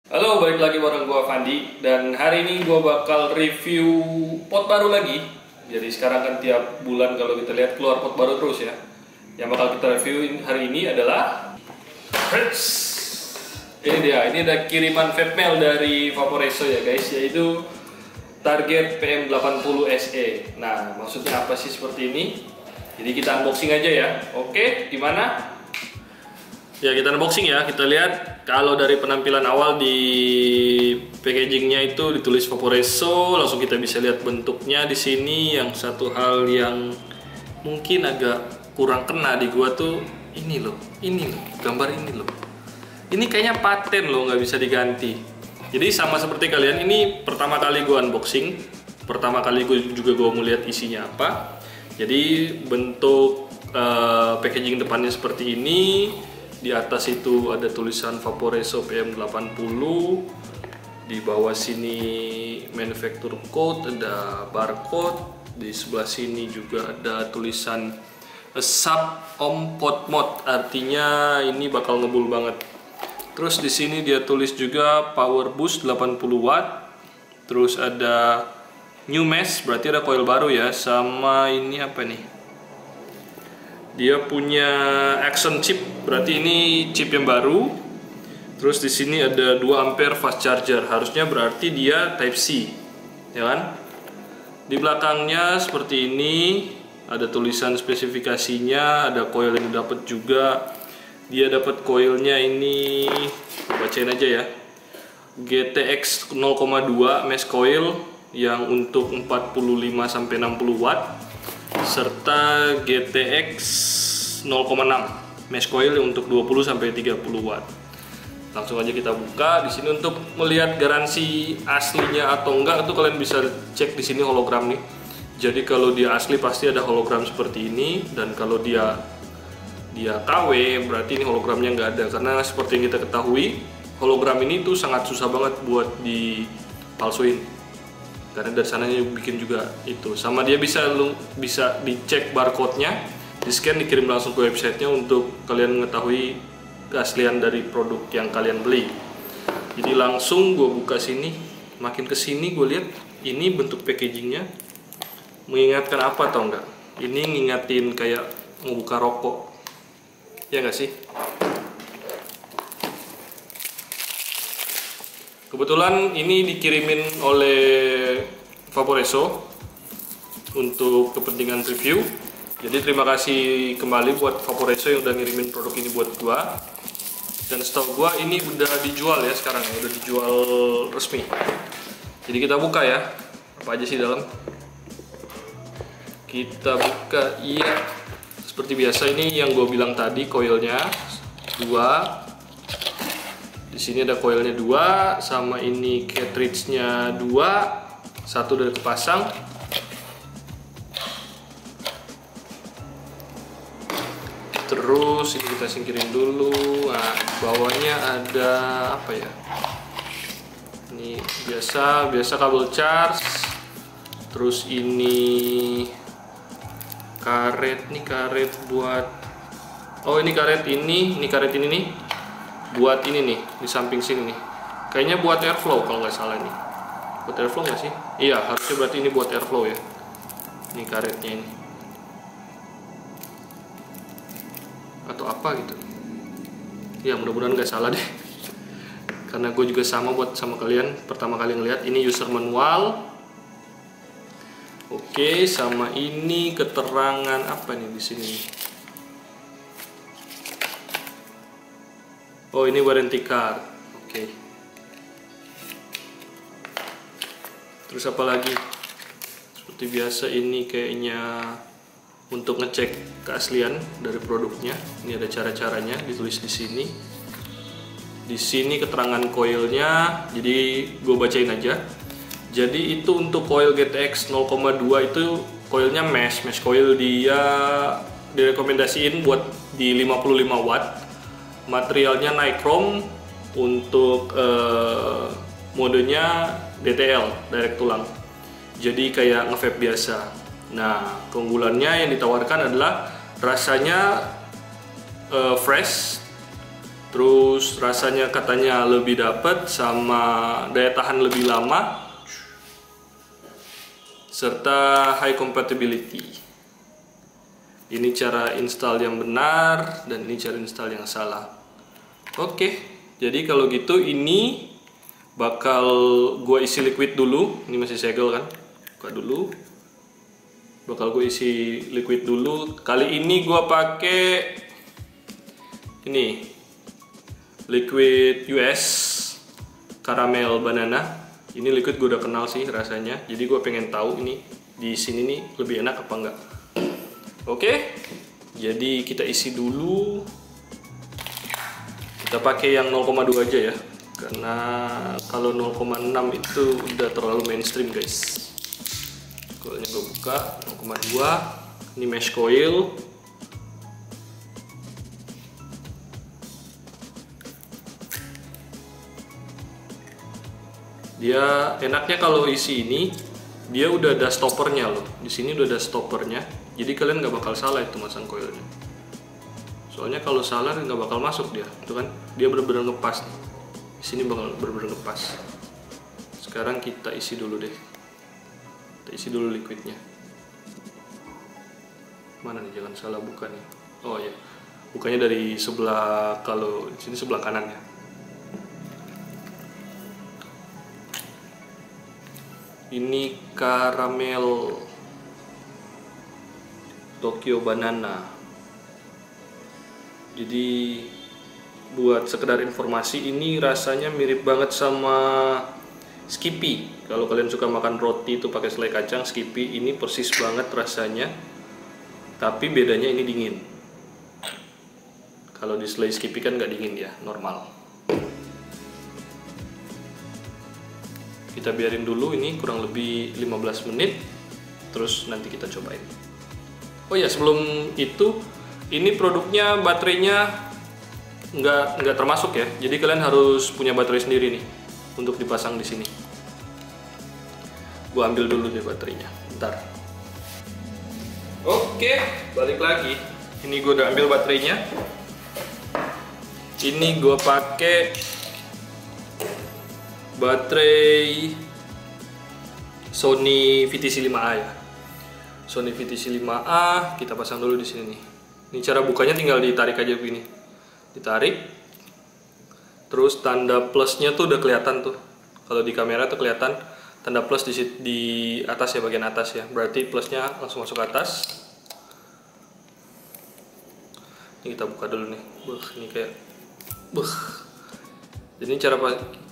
Halo, balik lagi bareng gua Fandi, dan hari ini gua bakal review pot baru lagi. Jadi sekarang kan tiap bulan kalau kita lihat keluar pot baru terus ya. Yang bakal kita review hari ini adalah ini dia, ini ada kiriman vape mail dari Vaporesso ya guys, yaitu Target PM80 SE. Nah, maksudnya apa sih seperti ini? Jadi kita unboxing aja ya. Oke, gimana? Ya, kita unboxing ya. Kita lihat kalau dari penampilan awal di packagingnya itu ditulis Vaporesso, langsung kita bisa lihat bentuknya di sini. Yang satu hal yang mungkin agak kurang kena di gua tuh ini loh, gambar ini loh. Ini kayaknya paten loh, nggak bisa diganti. Jadi sama seperti kalian, ini pertama kali gua unboxing, pertama kali gua mau lihat isinya apa. Jadi bentuk packaging depannya seperti ini. Di atas itu ada tulisan Vaporesso PM80. Di bawah sini manufacturer code, ada barcode. Di sebelah sini juga ada tulisan sub om pot mod, artinya ini bakal ngebul banget. Terus di sini dia tulis juga power boost 80 watt. Terus ada new mesh, berarti ada coil baru ya. Sama ini apa nih? Dia punya action chip, berarti ini chip yang baru. Terus di sini ada 2 ampere fast charger, harusnya berarti dia Type C, ya kan? Di belakangnya seperti ini, ada tulisan spesifikasinya, ada coil yang dapat juga. Dia dapat coilnya ini, bacain aja ya. GTX 0,2 mesh coil yang untuk 45 sampai 60 watt. Serta GTX 0,6 mesh coil untuk 20 sampai 30 watt. Langsung aja kita buka. Di sini untuk melihat garansi aslinya atau enggak itu kalian bisa cek di sini hologram nih. Jadi kalau dia asli pasti ada hologram seperti ini, dan kalau dia KW berarti ini hologramnya nggak ada, karena seperti yang kita ketahui hologram ini tuh sangat susah banget buat dipalsuin. Karena dari sananya bikin juga itu, sama dia bisa dicek barcode-nya, di scan, dikirim langsung ke websitenya untuk kalian mengetahui keaslian dari produk yang kalian beli. Jadi langsung gue buka sini, makin kesini gue lihat ini bentuk packagingnya mengingatkan apa tau nggak? Ini ngingatin kayak mau buka rokok, ya nggak sih? Kebetulan ini dikirimin oleh Vaporesso untuk kepentingan review. Jadi terima kasih kembali buat Vaporesso yang udah ngirimin produk ini buat gua. Dan setahu gua ini udah dijual ya sekarang, udah dijual resmi. Jadi kita buka ya, apa aja sih dalam. Kita buka, iya. Seperti biasa ini yang gue bilang tadi, coilnya 2. Di sini ada coilnya 2, sama ini cartridge-nya 2, 1 udah kepasang. Terus ini kita singkirin dulu. Nah, bawahnya ada apa ya? Ini biasa kabel charge. Terus ini karet, nih karet buat, oh ini karet ini nih buat ini nih di samping sini nih, kayaknya buat airflow kalau nggak salah nih. Buat airflow nggak sih? Iya, harusnya berarti ini buat airflow ya. Ini karetnya ini, atau apa gitu ya, mudah-mudahan nggak salah deh, karena gue juga sama kalian pertama kali ngeliat. Ini user manual. Oke, sama ini keterangan apa nih di sini? Oh, ini warranty card. Oke. Terus apa lagi? Seperti biasa ini kayaknya untuk ngecek keaslian dari produknya. Ini ada cara-caranya ditulis di sini. Di sini keterangan coilnya. Jadi gue bacain aja. Jadi itu untuk coil GTX 0,2 itu coilnya mesh coil, dia direkomendasiin buat di 55 watt. Materialnya nichrome, untuk modenya DTL, direct tulang. Jadi kayak nge-vape biasa. Nah, keunggulannya yang ditawarkan adalah rasanya fresh, Terus rasanya katanya lebih dapat, sama daya tahan lebih lama, serta high compatibility. Ini cara install yang benar dan ini cara install yang salah. Oke, jadi kalau gitu ini bakal gue isi liquid dulu. Ini masih segel kan? Buka dulu. Bakal gue isi liquid dulu. Kali ini gue pakai ini liquid US caramel banana. Ini liquid gue udah kenal sih rasanya, jadi gue pengen tahu ini di sini nih lebih enak apa enggak. Oke, jadi kita isi dulu. Kita pakai yang 0,2 aja ya, karena kalau 0,6 itu udah terlalu mainstream guys. Coilnya gue buka 0,2. Ini mesh coil. Dia enaknya kalau isi ini, dia udah ada stoppernya loh. Di sini udah ada stoppernya, jadi kalian nggak bakal salah itu masang coilnya. Soalnya kalau salah nggak bakal masuk dia, itu kan? Dia bener-bener ngepas. Di sini bakal bener-bener ngepas. Sekarang kita isi dulu deh. Kita isi dulu liquidnya. Mana nih? Jangan salah buka nih. Oh ya, bukanya dari sebelah, kalau di sini sebelah kanan ya. Ini caramel Tokyo banana. Jadi buat sekedar informasi, ini rasanya mirip banget sama Skippy. Kalau kalian suka makan roti itu pakai selai kacang, Skippy ini persis banget rasanya. Tapi bedanya ini dingin. Kalau di selai Skippy kan nggak dingin ya, normal. Kita biarin dulu ini kurang lebih 15 menit, terus nanti kita cobain. Oh ya, sebelum itu, ini produknya baterainya nggak termasuk ya, jadi kalian harus punya baterai sendiri nih untuk dipasang di sini. Gua ambil dulu deh baterainya, bentar. Oke, balik lagi. Ini gua udah ambil baterainya. Ini gua pakai baterai Sony VTC 5A ya. Sony VTC 5A kita pasang dulu di sini nih. Ini cara bukanya tinggal ditarik aja begini. Ditarik. Terus tanda plusnya tuh udah kelihatan tuh. Kalau di kamera tuh kelihatan tanda plus di atas ya, bagian atas ya. Berarti plusnya langsung masuk ke atas. Ini kita buka dulu nih. Ini kayak jadi ini cara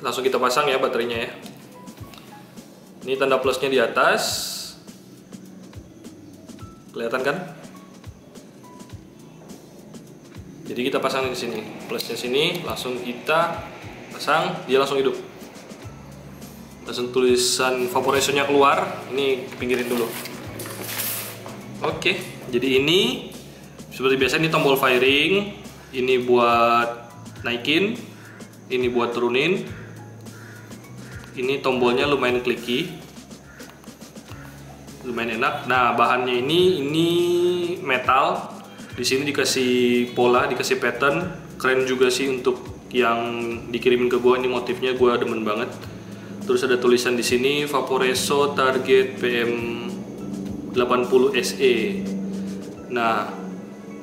langsung kita pasang ya baterainya ya. Ini tanda plusnya di atas, kelihatan kan? Jadi kita pasang di sini, plusnya sini, langsung kita pasang, dia langsung hidup. Langsung tulisan vaporationnya keluar, ini pinggirin dulu. Oke, jadi ini seperti biasa, ini tombol firing, ini buat naikin, ini buat turunin. Ini tombolnya lumayan clicky, lumayan enak. Nah, bahannya ini metal. Di sini dikasih pola, dikasih pattern, keren juga sih untuk yang dikirimin ke gua. Ini motifnya gua demen banget. Terus ada tulisan di sini Vaporesso Target PM80 SE. Nah,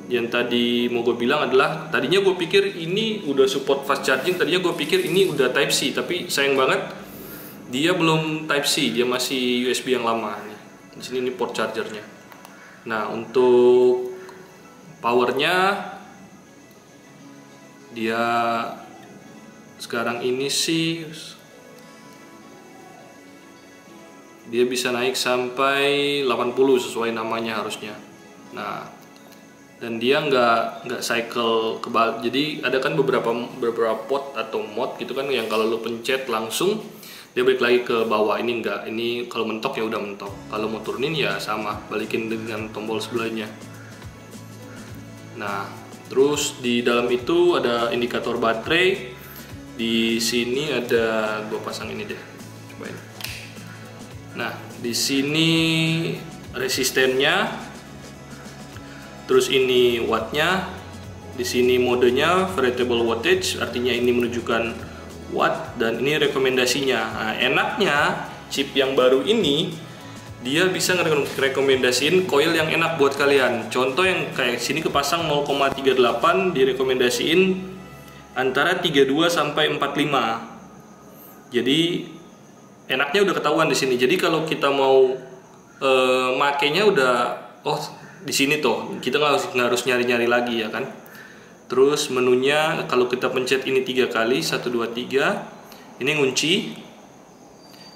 yang tadi mau gue bilang adalah, tadinya gue pikir ini udah support fast charging, tadinya gue pikir ini udah Type C, tapi sayang banget dia belum Type C, dia masih USB yang lama nih. Di sini ini port chargernya. Nah, untuk powernya dia sekarang ini sih dia bisa naik sampai 80 sesuai namanya harusnya. Nah, dan dia nggak cycle ke bawah. Jadi ada kan beberapa pot atau mod gitu kan yang kalau lo pencet langsung dia balik lagi ke bawah. Ini enggak, ini kalau mentok ya udah mentok. Kalau mau turunin ya sama, balikin dengan tombol sebelahnya. Nah, terus di dalam itu ada indikator baterai. Di sini ada, gua pasang ini deh, cobain. Nah, di sini resistennya, terus ini wattnya, Di sini modenya variable wattage, artinya ini menunjukkan watt, dan ini rekomendasinya. Nah, enaknya chip yang baru ini dia bisa ngerekomendasiin coil yang enak buat kalian. Contoh yang kayak sini kepasang 0,38 direkomendasiin antara 32 sampai 45. Jadi enaknya udah ketahuan di sini. Jadi kalau kita mau makainya udah, oh di sini tuh kita nggak harus nyari-nyari lagi ya kan. Terus menunya kalau kita pencet ini 3 kali, 1 2 3, ini ngunci,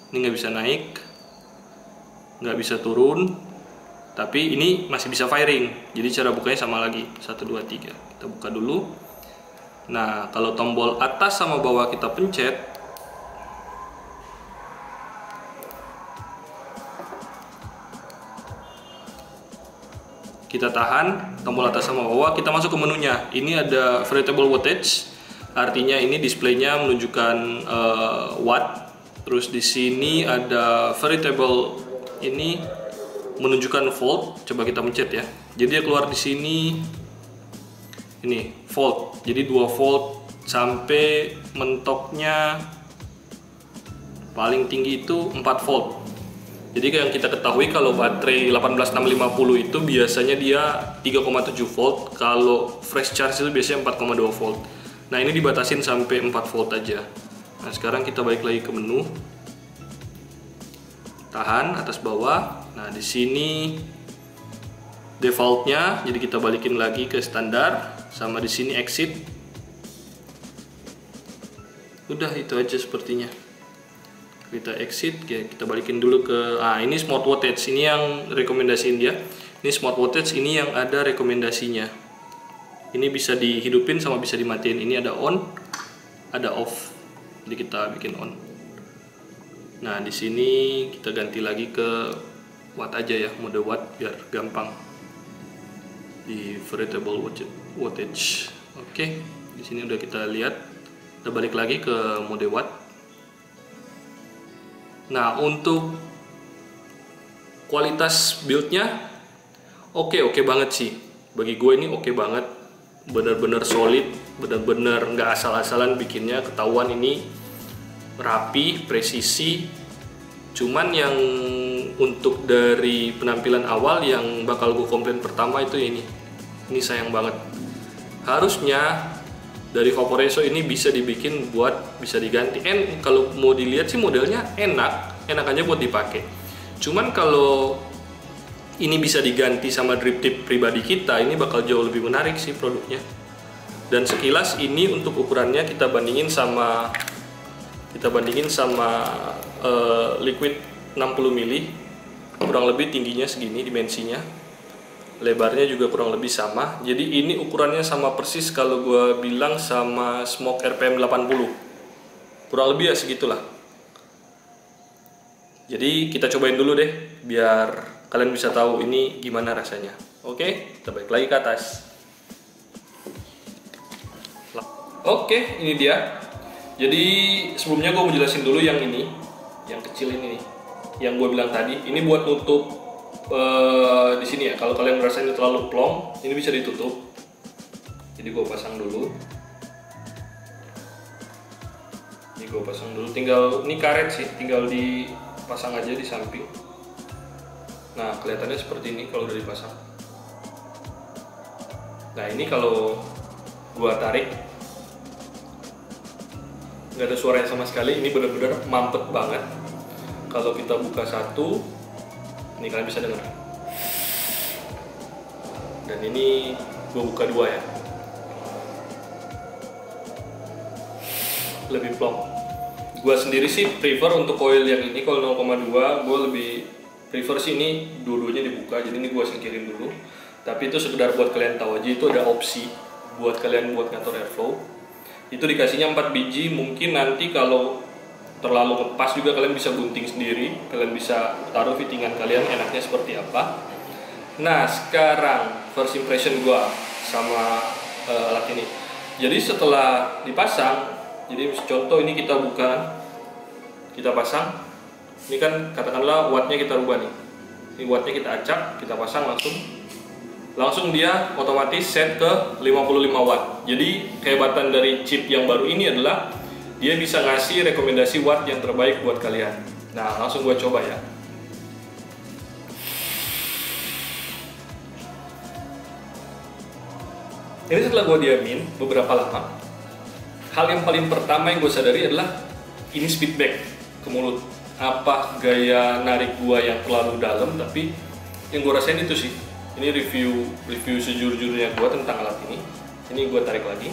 ini nggak bisa naik, nggak bisa turun, tapi ini masih bisa firing. Jadi cara bukanya sama lagi, 1 2 3. Kita buka dulu. Nah, kalau tombol atas sama bawah kita pencet, kita tahan tombol atas sama bawah, kita masuk ke menunya. Ini ada variable wattage, artinya ini displaynya menunjukkan watt. Terus di sini ada variable ini menunjukkan volt. Coba kita pencet ya. Jadi dia keluar di sini. Ini volt. Jadi 2 volt sampai mentoknya paling tinggi itu 4 volt. Jadi yang kita ketahui kalau baterai 18650 itu biasanya dia 3,7 volt, kalau fresh charge itu biasanya 4,2 volt. Nah, ini dibatasin sampai 4 volt aja. Nah, sekarang kita balik lagi ke menu. Tahan atas bawah. Nah, di sini defaultnya, jadi kita balikin lagi ke standar, sama di sini exit. Udah itu aja sepertinya. Kita exit, kita balikin dulu ke ini smart wattage, ini yang rekomendasiin dia. Ini smart wattage, ini yang ada rekomendasinya. Ini bisa dihidupin sama bisa dimatiin. Ini ada on, ada off. Jadi kita bikin on. Nah, di sini kita ganti lagi ke watt aja ya, mode watt biar gampang. Di variable wattage. Oke, di sini udah kita lihat. Kita balik lagi ke mode watt. Nah, untuk kualitas buildnya oke banget sih. Bagi gue ini oke banget, bener-bener solid, bener-bener nggak asal-asalan bikinnya, ketahuan ini rapi, presisi. Cuman yang untuk dari penampilan awal yang bakal gue komplain pertama itu ini sayang banget. Harusnya dari Vaporesso ini bisa dibikin buat bisa diganti. Kalau mau dilihat sih modelnya enak aja buat dipakai. Cuman kalau ini bisa diganti sama drip tip pribadi kita, ini bakal jauh lebih menarik sih produknya. Dan sekilas ini untuk ukurannya kita bandingin sama liquid 60 mili, kurang lebih tingginya segini dimensinya. Lebarnya juga kurang lebih sama. Jadi ini ukurannya sama persis kalau gue bilang sama Smoke RPM 80. Kurang lebih ya segitulah. Jadi kita cobain dulu deh biar kalian bisa tahu ini gimana rasanya. Oke, kita balik lagi ke atas. Oke, ini dia. Jadi sebelumnya gue mau jelasin dulu yang ini, yang kecil ini nih, yang gue bilang tadi. Ini buat nutup di sini ya. Kalau kalian merasa ini terlalu plong, ini bisa ditutup. Jadi gue pasang dulu. Ini gue pasang dulu. Tinggal ini karet sih, tinggal dipasang aja di samping. Nah, kelihatannya seperti ini kalau udah dipasang. Nah, ini kalau gue tarik nggak ada suaranya sama sekali. Ini bener-bener mampet banget. Kalau kita buka satu, ini kalian bisa dengar. Dan ini gue buka dua ya. Lebih plong. Gue sendiri sih prefer untuk coil yang ini, kalau 0,2 gue lebih prefer sih ini dua-duanya dibuka. Jadi ini gue singkirin dulu. Tapi itu sekedar buat kalian tahu aja, itu ada opsi buat kalian buat ngatur airflow. Itu dikasihnya 4 biji, mungkin nanti kalau terlalu lepas juga kalian bisa gunting sendiri, kalian bisa taruh fittingan kalian enaknya seperti apa. Nah, sekarang first impression gua sama alat ini. Jadi setelah dipasang, jadi contoh ini kita buka, kita pasang, ini kan katakanlah wattnya kita rubah nih. Ini wattnya kita acak, kita pasang langsung dia otomatis set ke 55 watt. Jadi kehebatan dari chip yang baru ini adalah dia bisa ngasih rekomendasi watt yang terbaik buat kalian. Nah, langsung gue coba ya. Ini setelah gue diamin beberapa lama, hal yang paling pertama yang gue sadari adalah ini feedback ke mulut. Apa gaya narik gue yang terlalu dalam, tapi yang gue rasain itu sih. Ini review sejujurnya gue tentang alat ini. Ini gue tarik lagi.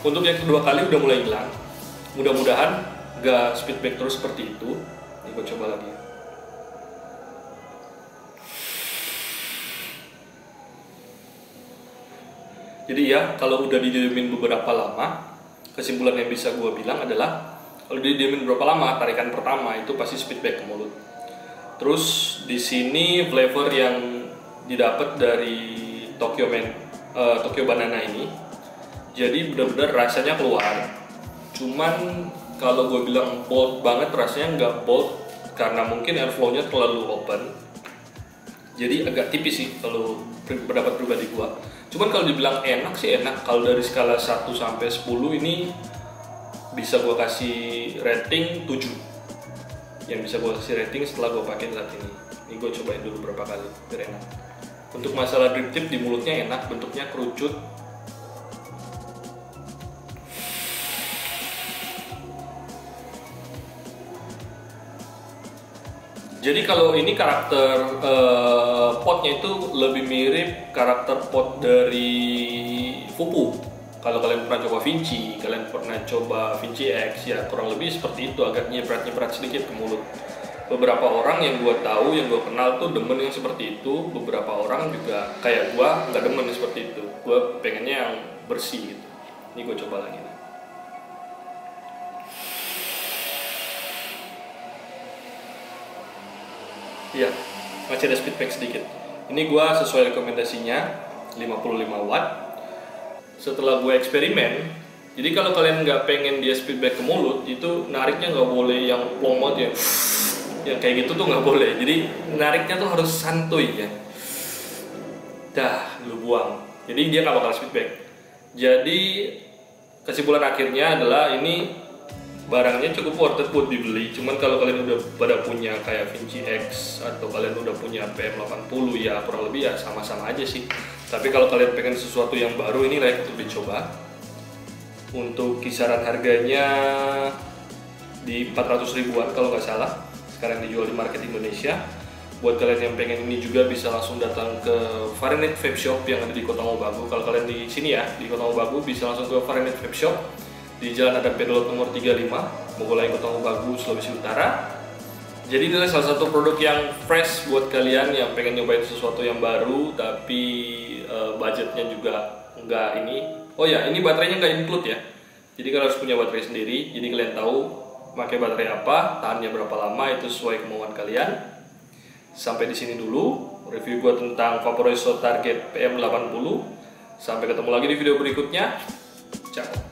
Untuk yang kedua kali udah mulai hilang. Mudah-mudahan gak feedback terus seperti itu. Ini gue coba lagi. Jadi ya, kalau udah didiemin beberapa lama, kesimpulan yang bisa gue bilang adalah kalau didiemin beberapa lama, tarikan pertama itu pasti feedback ke mulut. Terus di sini flavor yang didapat dari Tokyo Banana ini, jadi benar-benar rasanya keluar. Cuman kalau gue bilang bold banget, rasanya nggak bold karena mungkin airflow-nya terlalu open. Jadi agak tipis sih kalau pendapat pribadi gue. Cuman kalau dibilang enak sih enak. Kalau dari skala 1 sampai 10 ini bisa gue kasih rating 7. Yang bisa gue kasih rating setelah gue pakai saat ini. Ini gue cobain dulu beberapa kali biar enak. Untuk masalah drip tip di mulutnya enak, bentuknya kerucut. Jadi kalau ini karakter potnya itu lebih mirip karakter pot dari Fupu. Kalau kalian pernah coba Vinci, kalian pernah coba Vinci X, ya kurang lebih seperti itu, agak nyeprat-nyeprat sedikit ke mulut. Beberapa orang yang gue tahu, yang gue kenal tuh demen yang seperti itu. Beberapa orang juga kayak gue nggak demen yang seperti itu. Gue pengennya yang bersih gitu. Ini gue coba lagi. Iya, masih ada feedback sedikit. Ini gue sesuai rekomendasinya 55 watt. Setelah gue eksperimen, jadi kalau kalian nggak pengen dia feedback ke mulut, itu nariknya nggak boleh yang plong banget ya kayak gitu tuh nggak boleh. Jadi nariknya tuh harus santuy ya. Dah, lu buang. Jadi dia nggak bakal feedback. Jadi kesimpulan akhirnya adalah ini barangnya cukup worth it buat dibeli. Cuman kalau kalian udah pada punya kayak Vinci X atau kalian udah punya PM80 ya kurang lebih ya sama-sama aja sih. Tapi kalau kalian pengen sesuatu yang baru, ini layak untuk dicoba. Untuk kisaran harganya di 400 ribuan kalau nggak salah. Sekarang dijual di market Indonesia. Buat kalian yang pengen ini juga bisa langsung datang ke Fahrenheit Vape Shop yang ada di Kota Mobagu. Kalau kalian di sini ya, di Kota Mobagu bisa langsung ke Fahrenheit Vape Shop di Jalan Adam Pedolot nomor 35, Mogolai, Kota Mobagu, Sulawesi Utara. Jadi ini adalah salah satu produk yang fresh buat kalian yang pengen nyobain sesuatu yang baru, tapi budgetnya juga nggak ini. Oh ya, ini baterainya nggak include ya. Jadi kalian harus punya baterai sendiri. Jadi kalian tahu pakai baterai apa, tahannya berapa lama, itu sesuai kemauan kalian. Sampai di sini dulu review gue tentang Vaporesso Target PM80. Sampai ketemu lagi di video berikutnya. Ciao.